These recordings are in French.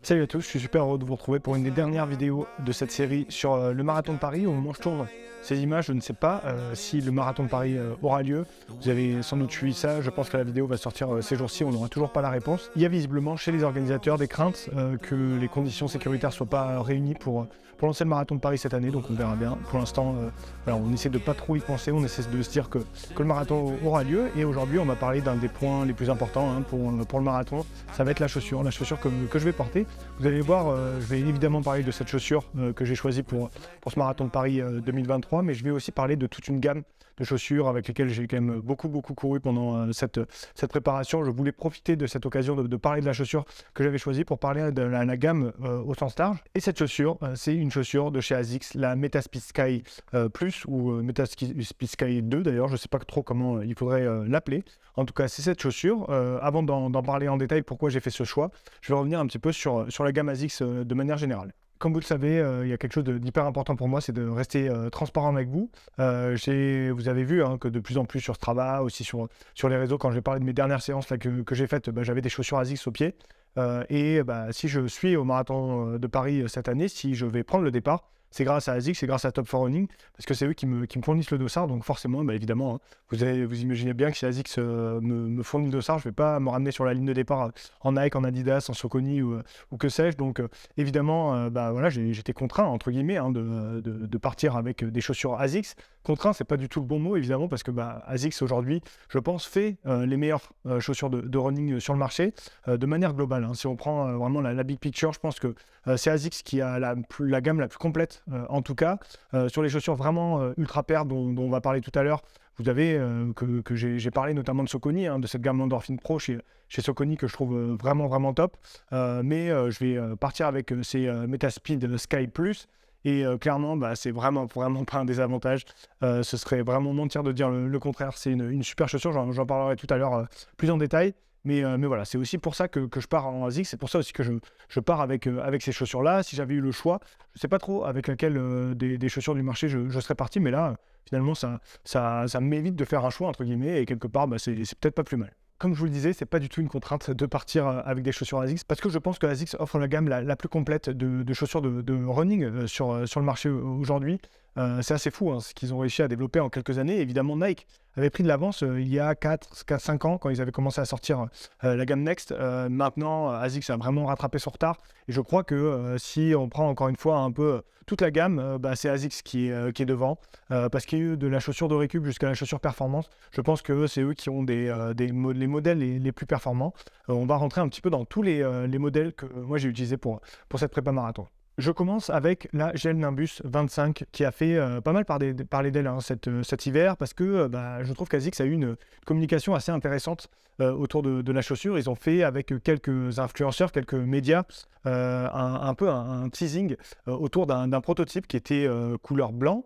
Salut à tous, je suis super heureux de vous retrouver pour une des dernières vidéos de cette série sur le marathon de Paris. Au moment où je tourne ces images, je ne sais pas si le marathon de Paris aura lieu. Vous avez sans doute suivi ça, je pense que la vidéo va sortir ces jours-ci, on n'aura toujours pas la réponse. Il y a visiblement chez les organisateurs des craintes que les conditions sécuritaires ne soient pas réunies pour lancer le marathon de Paris cette année, donc on verra bien. Pour l'instant, voilà, on essaie de pas trop y penser, on essaie de se dire que le marathon aura lieu. Et aujourd'hui, on va parler d'un des points les plus importants pour le marathon, ça va être la chaussure que je vais porter. Vous allez voir, je vais évidemment parler de cette chaussure que j'ai choisie pour ce marathon de Paris 2023, mais je vais aussi parler de toute une gamme de chaussures avec lesquelles j'ai quand même beaucoup couru pendant cette préparation. Je voulais profiter de cette occasion de parler de la chaussure que j'avais choisie pour parler de la gamme au sens large. Et cette chaussure, c'est une chaussure de chez ASICS, la Metaspeed Sky Plus ou Metaspeed Sky 2 d'ailleurs, je ne sais pas trop comment il faudrait l'appeler. En tout cas, c'est cette chaussure. Avant d'en parler en détail pourquoi j'ai fait ce choix, je vais revenir un petit peu sur la gamme ASICS de manière générale. Comme vous le savez, il y a quelque chose d'hyper important pour moi, c'est de rester transparent avec vous. Vous avez vu que de plus en plus sur Strava, aussi sur les réseaux, quand j'ai parlé de mes dernières séances là, que j'ai faites, j'avais des chaussures ASICS aux pieds. Si je suis au marathon de Paris cette année, si je vais prendre le départ, c'est grâce à ASICS, c'est grâce à Top 4 Running, parce que c'est eux qui me fournissent le dossard, donc forcément, évidemment, vous imaginez bien que si ASICS me fournit le dossard, je ne vais pas me ramener sur la ligne de départ en Nike, en Adidas, en Saucony ou que sais-je, donc évidemment, voilà, j'étais contraint, entre guillemets, de partir avec des chaussures ASICS. Contraint, c'est pas du tout le bon mot, évidemment, parce que ASICS aujourd'hui, je pense, fait les meilleures chaussures de running sur le marché, de manière globale. Si on prend vraiment la big picture, je pense que c'est ASICS qui a la gamme la plus complète, en tout cas. Sur les chaussures vraiment ultra paires dont on va parler tout à l'heure, vous avez que j'ai parlé notamment de Saucony, de cette gamme Endorphin Pro chez Saucony que je trouve vraiment top. Je vais partir avec ces Metaspeed Sky Plus. Et clairement, c'est vraiment pas un désavantage. Ce serait vraiment mentir de dire le contraire. C'est une super chaussure, j'en parlerai tout à l'heure plus en détail. Mais voilà, c'est aussi pour ça que je pars en ASICS. C'est pour ça aussi que je pars avec ces chaussures-là. Si j'avais eu le choix, je ne sais pas trop avec laquelle des chaussures du marché je serais parti. Mais là, finalement, ça m'évite de faire un choix, entre guillemets. Et quelque part, c'est peut-être pas plus mal. Comme je vous le disais, c'est pas du tout une contrainte de partir avec des chaussures ASICS parce que je pense que ASICS offre la gamme la plus complète de chaussures de running sur le marché aujourd'hui. C'est assez fou ce qu'ils ont réussi à développer en quelques années. Évidemment, Nike avait pris de l'avance il y a 4-5 ans quand ils avaient commencé à sortir la gamme Next. Maintenant, ASICS a vraiment rattrapé son retard. Et je crois que si on prend encore une fois un peu toute la gamme, c'est ASICS qui est devant. Parce qu'il y a eu de la chaussure de récup jusqu'à la chaussure performance. Je pense que c'est eux qui ont les modèles les plus performants. On va rentrer un petit peu dans tous les modèles que moi j'ai utilisés pour cette prépa marathon. Je commence avec la Gel Nimbus 25 qui a fait pas mal parler d'elle cet hiver parce que je trouve qu'ASICS a eu une communication assez intéressante autour de la chaussure. Ils ont fait avec quelques influenceurs, quelques médias, un peu un teasing autour d'un prototype qui était couleur blanc,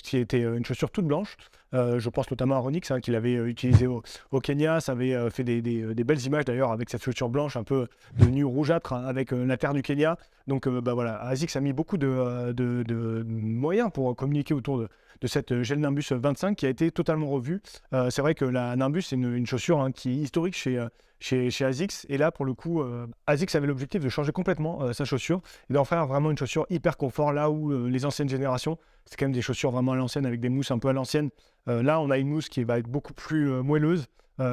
qui était une chaussure toute blanche. Je pense notamment à Ronix qui l'avait utilisé au Kenya. Ça avait fait des belles images d'ailleurs avec cette chaussure blanche un peu devenue rougeâtre avec la terre du Kenya. Donc voilà, ASICS a mis beaucoup de moyens pour communiquer autour de cette Gel Nimbus 25 qui a été totalement revue. C'est vrai que la Nimbus c'est une chaussure qui est historique chez ASICS. Et là, pour le coup, ASICS avait l'objectif de changer complètement sa chaussure et d'en faire vraiment une chaussure hyper confort là où les anciennes générations, c'est quand même des chaussures vraiment à l'ancienne avec des mousses un peu à l'ancienne. Là, on a une mousse qui va être beaucoup plus moelleuse.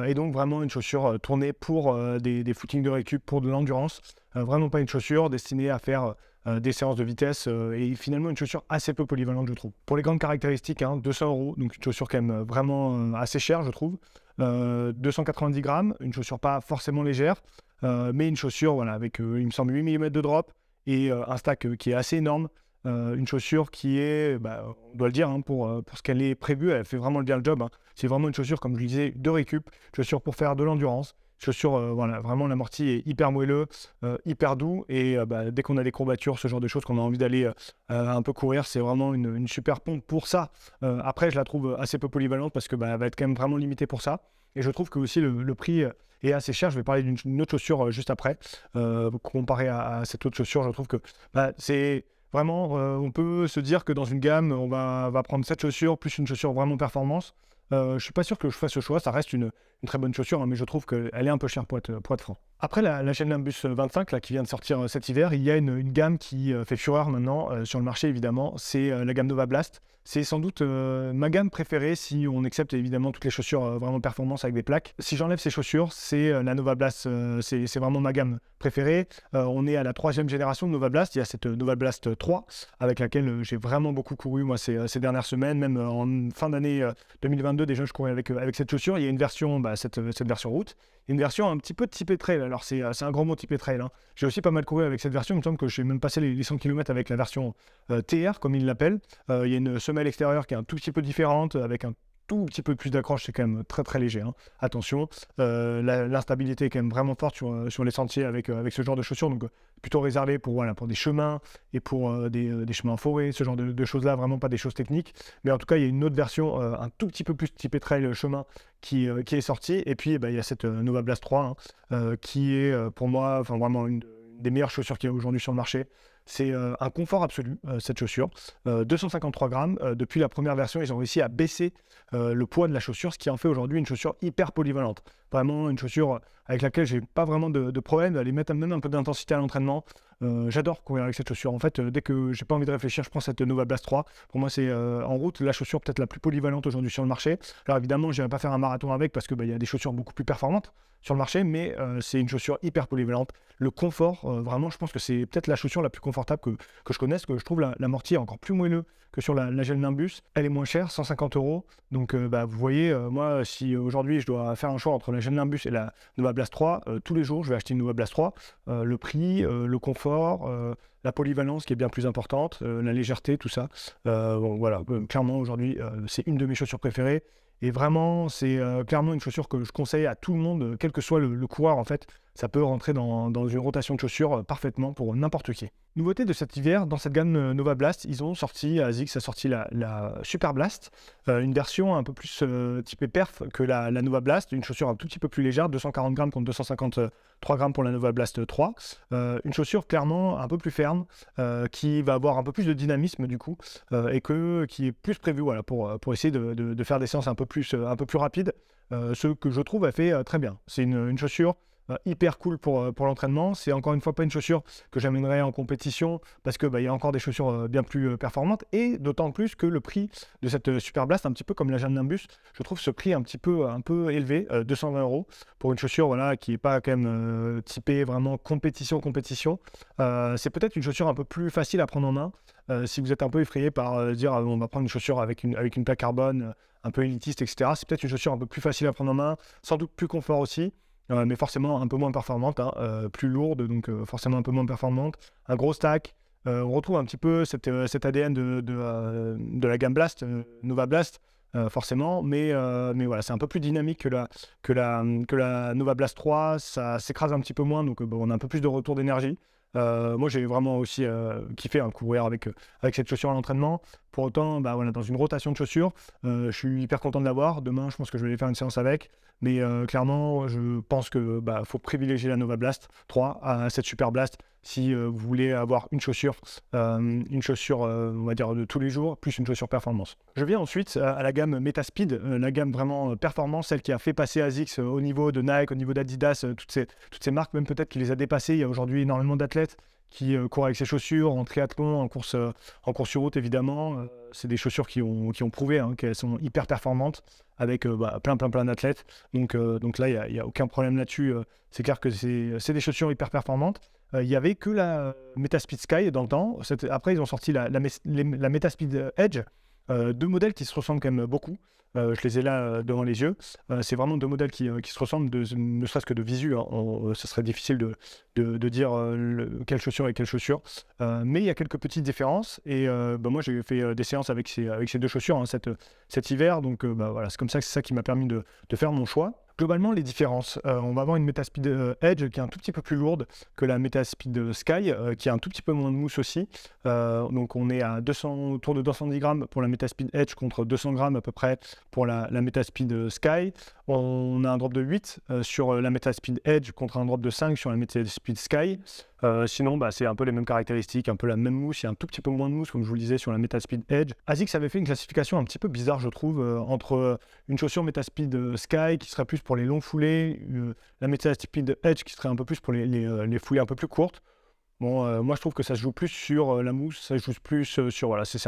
Et donc vraiment une chaussure tournée pour des footings de récup, pour de l'endurance. Vraiment pas une chaussure destinée à faire des séances de vitesse et finalement une chaussure assez peu polyvalente je trouve. Pour les grandes caractéristiques, 200 €, donc une chaussure quand même vraiment assez chère je trouve. 290 grammes, une chaussure pas forcément légère, mais une chaussure voilà, avec il me semble 8 mm de drop et un stack qui est assez énorme. Une chaussure qui est, on doit le dire, pour ce qu'elle est prévue, elle fait vraiment bien le job. C'est vraiment une chaussure, comme je le disais, de récup, chaussure pour faire de l'endurance, chaussure, voilà, vraiment l'amorti est hyper moelleux, hyper doux, et dès qu'on a des courbatures, ce genre de choses, qu'on a envie d'aller un peu courir, c'est vraiment une super pompe pour ça. Après, je la trouve assez peu polyvalente parce que elle va être quand même vraiment limitée pour ça, et je trouve que aussi le prix est assez cher. Je vais parler d'une autre chaussure juste après, comparé à cette autre chaussure, je trouve que c'est... Vraiment, on peut se dire que dans une gamme, on va prendre cette chaussure plus une chaussure vraiment performance. Je suis pas sûr que je fasse ce choix. Ça reste une très bonne chaussure, mais je trouve qu'elle est un peu chère pour être franc. Après la chaîne Nimbus 25 là, qui vient de sortir cet hiver, il y a une gamme qui fait fureur maintenant sur le marché évidemment, c'est la gamme Nova Blast. C'est sans doute ma gamme préférée si on accepte évidemment toutes les chaussures vraiment performance avec des plaques. Si j'enlève ces chaussures, c'est la Nova Blast, c'est vraiment ma gamme préférée. On est à la 3e génération de Nova Blast, il y a cette Nova Blast 3 avec laquelle j'ai vraiment beaucoup couru moi ces dernières semaines, même en fin d'année 2022 déjà je courais avec cette chaussure. Il y a une version, cette version route, une version un petit peu typée trail, alors c'est un grand mot typé trail. Hein. J'ai aussi pas mal couru avec cette version, il me semble que j'ai même passé les 100 km avec la version TR comme ils l'appellent. Il y a une semelle extérieure qui est un tout petit peu différente, avec un tout petit peu plus d'accroche, c'est quand même très très léger, hein. Attention, l'instabilité est quand même vraiment forte sur les sentiers avec ce genre de chaussures, donc plutôt réservé pour des chemins et pour des chemins en forêt, ce genre de choses-là, vraiment pas des choses techniques. Mais en tout cas, il y a une autre version, un tout petit peu plus typé trail chemin qui est sortie. Et puis, il y a cette Nova Blast 3 qui est pour moi vraiment une des meilleures chaussures qu'il y a aujourd'hui sur le marché. C'est un confort absolu, cette chaussure. 253 grammes. Depuis la première version, ils ont réussi à baisser le poids de la chaussure, ce qui en fait aujourd'hui une chaussure hyper polyvalente. Vraiment une chaussure avec laquelle j'ai pas vraiment de problème d'aller mettre même un peu d'intensité à l'entraînement. J'adore courir avec cette chaussure. En fait, dès que j'ai pas envie de réfléchir, je prends cette Nova Blast 3. Pour moi, c'est en route la chaussure peut-être la plus polyvalente aujourd'hui sur le marché. Alors évidemment, je n'irai pas faire un marathon avec parce que y a des chaussures beaucoup plus performantes sur le marché, mais c'est une chaussure hyper polyvalente. Le confort, vraiment, je pense que c'est peut-être la chaussure la plus confortable que je connaisse, que je trouve l'amorti est encore plus moelleux que sur la gel Nimbus. Elle est moins chère, 150 €. Donc vous voyez, moi, si aujourd'hui je dois faire un choix entre la gel Nimbus et la Nova Blast 3, tous les jours je vais acheter une Nova Blast 3. Le prix, le confort, la polyvalence qui est bien plus importante, la légèreté, tout ça. Voilà, clairement aujourd'hui c'est une de mes chaussures préférées. Et vraiment, c'est clairement une chaussure que je conseille à tout le monde, quel que soit le coureur en fait. Ça peut rentrer dans une rotation de chaussures parfaitement pour n'importe qui. Nouveauté de cet hiver, dans cette gamme Nova Blast, ils ont sorti, ASICS a sorti la Super Blast, une version un peu plus typée perf que la Nova Blast, une chaussure un tout petit peu plus légère, 240 grammes contre 253 grammes pour la Nova Blast 3. Une chaussure clairement un peu plus ferme, qui va avoir un peu plus de dynamisme du coup, et qui est plus prévue pour essayer de faire des séances un peu plus rapides, ce que je trouve elle fait très bien. C'est une chaussure hyper cool pour l'entraînement. C'est encore une fois pas une chaussure que j'amènerai en compétition parce que y a encore des chaussures bien plus performantes, et d'autant plus que le prix de cette Super Blast, un petit peu comme la Gel Nimbus, je trouve ce prix un peu élevé, 220 € pour une chaussure qui est pas quand même typée vraiment compétition. C'est peut-être une chaussure un peu plus facile à prendre en main si vous êtes un peu effrayé par dire on va prendre une chaussure avec une plaque carbone un peu élitiste, etc. C'est peut-être une chaussure un peu plus facile à prendre en main, sans doute plus confort aussi. Mais forcément un peu moins performante, plus lourde, donc forcément un peu moins performante. Un gros stack, on retrouve un petit peu cet ADN de la gamme Blast, Nova Blast, forcément, mais voilà, c'est un peu plus dynamique que la Nova Blast 3, ça s'écrase un petit peu moins, donc on a un peu plus de retour d'énergie. Moi j'ai vraiment aussi kiffé courir avec cette chaussure à l'entraînement. Pour autant, dans une rotation de chaussures, je suis hyper content de l'avoir. Demain, je pense que je vais aller faire une séance avec. Mais clairement, je pense que faut privilégier la Nova Blast 3 à cette Super Blast si vous voulez avoir une chaussure, on va dire de tous les jours, plus une chaussure performance. Je viens ensuite à la gamme Metaspeed, la gamme vraiment performance, celle qui a fait passer ASICS au niveau de Nike, au niveau d'Adidas, toutes ces marques, même peut-être qui les a dépassées. Il y a aujourd'hui énormément d'athlètes qui courent avec ces chaussures en triathlon, en course sur route évidemment. C'est des chaussures qui ont prouvé qu'elles sont hyper performantes avec plein d'athlètes. Donc là, il n'y a aucun problème là-dessus. C'est clair que c'est des chaussures hyper performantes. Il n'y avait que la Metaspeed Sky dans le temps. Après, ils ont sorti la Metaspeed Edge. Deux modèles qui se ressemblent quand même beaucoup. Je les ai là devant les yeux. C'est vraiment deux modèles qui se ressemblent, ne serait-ce que de visu. Ce serait difficile de dire quelle chaussure est quelle chaussure. Mais il y a quelques petites différences. Et moi, j'ai fait des séances avec ces deux chaussures cet hiver. Donc voilà, c'est ça qui m'a permis de faire mon choix. Globalement, les différences, on va avoir une Metaspeed Edge qui est un tout petit peu plus lourde que la Metaspeed Sky, qui a un tout petit peu moins de mousse aussi. Donc on est à autour de 210 grammes pour la Metaspeed Edge contre 200 grammes à peu près pour la Metaspeed Sky. On a un drop de 8 sur la Metaspeed Edge contre un drop de 5 sur la Metaspeed Sky. Sinon, c'est un peu les mêmes caractéristiques, un peu la même mousse, il y a un tout petit peu moins de mousse, comme je vous le disais, sur la Metaspeed Edge. ASICS avait fait une classification un petit peu bizarre, je trouve, entre une chaussure Metaspeed Sky qui serait plus pour les longs foulées, la Metaspeed Edge qui serait un peu plus pour les foulées un peu plus courtes. Bon, moi je trouve que ça se joue plus sur la mousse, ça se joue plus sur... Voilà, c'est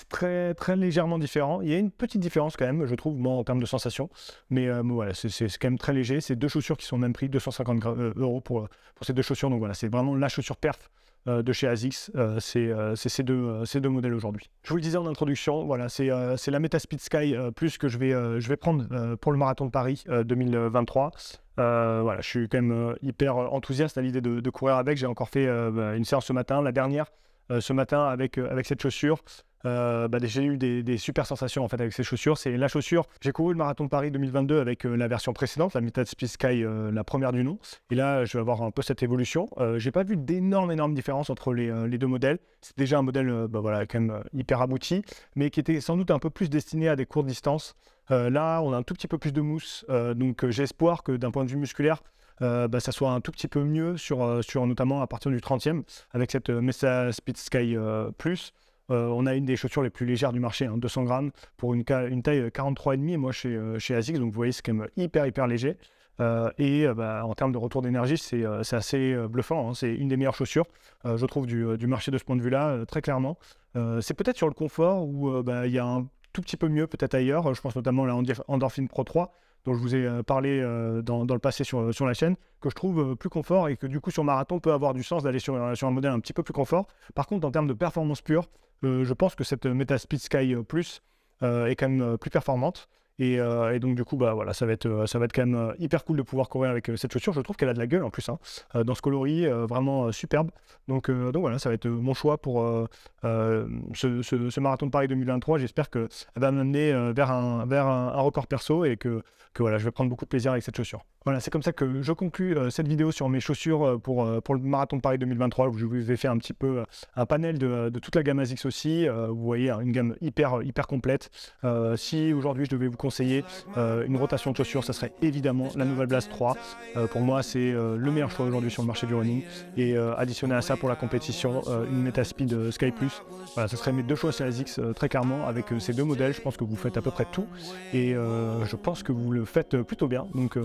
très, très légèrement différent. Il y a une petite différence quand même, je trouve, moi, en termes de sensation. Mais voilà, c'est quand même très léger. C'est deux chaussures qui sont au même prix, 250 € pour ces deux chaussures. Donc voilà, c'est vraiment la chaussure perf de chez ASICS. C'est ces deux modèles aujourd'hui. Je vous le disais en introduction, voilà, c'est la Metaspeed Sky Plus que je vais prendre pour le marathon de Paris 2023. Voilà, je suis quand même hyper enthousiaste à l'idée de courir avec. J'ai encore fait une séance ce matin, la dernière ce matin avec cette chaussure. J'ai eu des super sensations en fait avec ces chaussures. C'est la chaussure. J'ai couru le marathon de Paris 2022 avec la version précédente, la Metaspeed Sky, la première du nom. Et là, je vais avoir un peu cette évolution. J'ai pas vu d'énormes différences entre les deux modèles. C'est déjà un modèle voilà, quand même hyper abouti, mais qui était sans doute un peu plus destiné à des courtes distances. Là, on a un tout petit peu plus de mousse, donc j'ai espoir que d'un point de vue musculaire, ça soit un tout petit peu mieux sur notamment à partir du 30e avec cette Metaspeed Sky Plus. On a une des chaussures les plus légères du marché, 200 grammes pour une taille 43,5 et moi chez ASICS, donc vous voyez c'est quand même hyper léger. En termes de retour d'énergie, c'est assez bluffant, c'est une des meilleures chaussures, je trouve, du marché de ce point de vue-là, très clairement. C'est peut-être sur le confort où il y a un tout petit peu mieux peut-être ailleurs, je pense notamment à la Endorphin Pro 3, dont je vous ai parlé dans le passé sur la chaîne, que je trouve plus confort et que du coup sur marathon peut avoir du sens d'aller sur un modèle un petit peu plus confort. Par contre, en termes de performance pure, je pense que cette Metaspeed Sky Plus est quand même plus performante. Et donc du coup, voilà, ça va être quand même hyper cool de pouvoir courir avec cette chaussure. Je trouve qu'elle a de la gueule en plus, dans ce coloris, vraiment superbe. Donc voilà, ça va être mon choix pour ce marathon de Paris 2023. J'espère qu'elle va m'amener vers un record perso et que voilà, je vais prendre beaucoup de plaisir avec cette chaussure. Voilà, c'est comme ça que je conclus cette vidéo sur mes chaussures pour le marathon de Paris 2023, où je vous ai fait un petit peu un panel de toute la gamme ASICS aussi. Vous voyez, une gamme hyper complète. Si aujourd'hui je devais vous conseiller une rotation de chaussures, ça serait évidemment la nouvelle Blast 3. Pour moi, c'est le meilleur choix aujourd'hui sur le marché du running. Et additionné à ça pour la compétition, une Metaspeed Sky Plus. Voilà, ce serait mes deux choix chez ASICS très clairement. Avec ces deux modèles, je pense que vous faites à peu près tout. Et je pense que vous le faites plutôt bien. Donc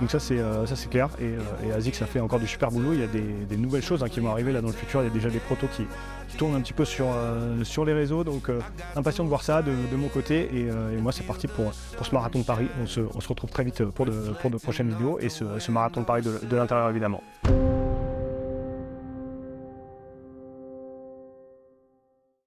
ça c'est clair. Et ASICS a fait encore du super boulot. Il y a des nouvelles choses qui vont arriver là dans le futur. Il y a déjà des protos qui tournent un petit peu sur les réseaux. Donc impatient de voir ça de mon côté. Et moi c'est parti pour ce marathon de Paris. On se retrouve très vite pour de prochaines vidéos et ce marathon de Paris de l'intérieur évidemment.